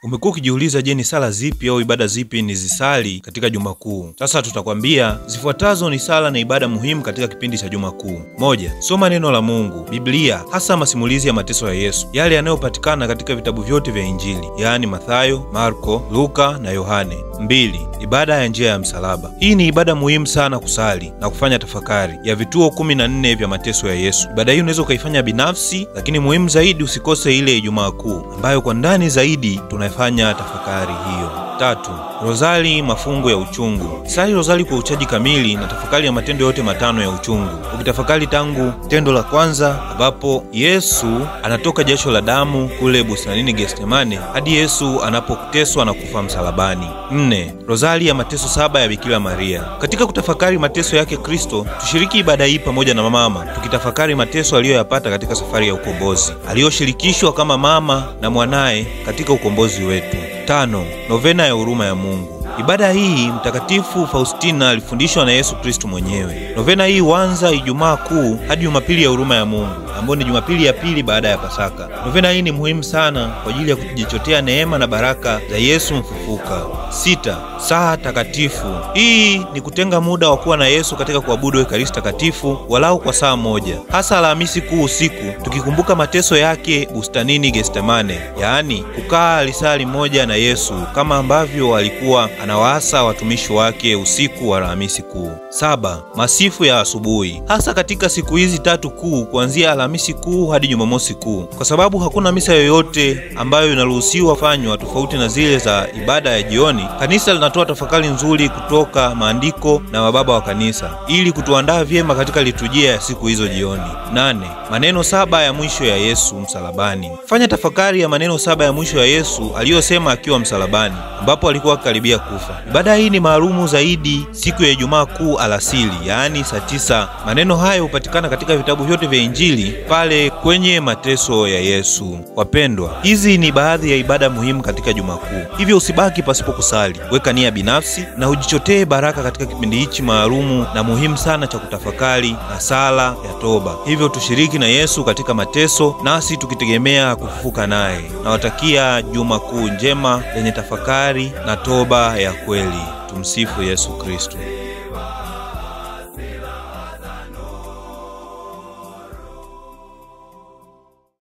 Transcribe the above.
Umekuwa ukijiuliza je, ni sala zipi au ibada zipi nizisali katika Juma Kuu? Sasa tutakwambia zifuatazo ni sala na ibada muhimu katika kipindi cha Juma Kuu. 1. Soma neno la Mungu, Biblia, hasa masimulizi ya mateso ya Yesu, yale yanayopatikana katika vitabu vyote vya Injili, yaani Mathayo, Marko, Luka na Yohane. 2. Ibada ya njia ya msalaba. Hii ni ibada muhimu sana kusali na kufanya tafakari ya vituo 14 vya mateso ya Yesu. Ibada hii unaweza ukaifanya binafsi, lakini muhimu zaidi usikose ile Ijumaa Kuu ambayo kwa ndani zaidi tunafanya tafakari hiyo. 3. Rozari, mafungu ya uchungu. Sali rozari kwa uchaji kamili na tafakari ya matendo yote matano ya uchungu. Ukitafakari tangu tendo la kwanza ambapo Yesu anatoka jasho la damu kule bustanini Getsemane hadi Yesu anapoteswa na kufa msalabani. 4. Rozari ya mateso 7 ya Bikira Maria. Katika kutafakari mateso yake Kristo, tushiriki ibada hii pamoja na mama, tukitafakari mateso aliyoyapata katika safari ya ukombozi, aliyoshirikishwa kama mama na mwanaye katika ukombozi wetu. 5. Novena ya huruma ya Mungu. Ibada hii Mtakatifu Faustina alifundishwa na Yesu Kristo mwenyewe. Novena hii huanza Ijumaa Kuu hadi Jumapili ya huruma ya Mungu, ambayo ni Jumapili ya pili baada ya Pasaka. Novena hii ni muhimu sana kwa ajili ya kujichotea neema na baraka za Yesu mfufuka. 6. Saa takatifu. Hii ni kutenga muda wa kuwa na Yesu katika kuabudu Ekaristi Takatifu walau kwa saa moja, hasa Alhamisi Kuu usiku, tukikumbuka mateso yake bustanini Getsemane, yaani kukaa lisali moja na Yesu kama ambavyo alikuwa anawaasa watumishi wake usiku wa Alhamisi Kuu. 7. Masifu ya asubuhi, hasa katika siku hizi 3 kuu, kuanzia Alhamisi Kuu hadi Jumamosi Kuu, kwa sababu hakuna misa yoyote ambayo inaruhusiwa fanywa tofauti na zile za ibada ya jioni. Kanisa linatoa tafakari nzuri kutoka maandiko na mababa wa kanisa ili kutuandaa vyema katika liturujia ya siku hizo jioni. 8. Maneno 7 ya mwisho ya Yesu msalabani. Fanya tafakari ya maneno 7 ya mwisho ya Yesu aliyosema akiwa msalabani, ambapo alikuwa karibia kufa. Ibada hii ni maalumu zaidi siku ya Ijumaa Kuu alasiri, yaani saa 9. Maneno hayo hupatikana katika vitabu vyote vya Injili pale kwenye mateso ya Yesu. Wapendwa, hizi ni baadhi ya ibada muhimu katika Juma Kuu, hivyo usibaki pasipo kusali. Weka nia binafsi na ujichotee baraka katika kipindi hichi maalumu na muhimu sana cha kutafakari na sala ya toba. Hivyo tushiriki na Yesu katika mateso, nasi tukitegemea kufufuka naye. Nawatakia Juma Kuu njema lenye tafakari na toba ya kweli. Tumsifu Yesu Kristo.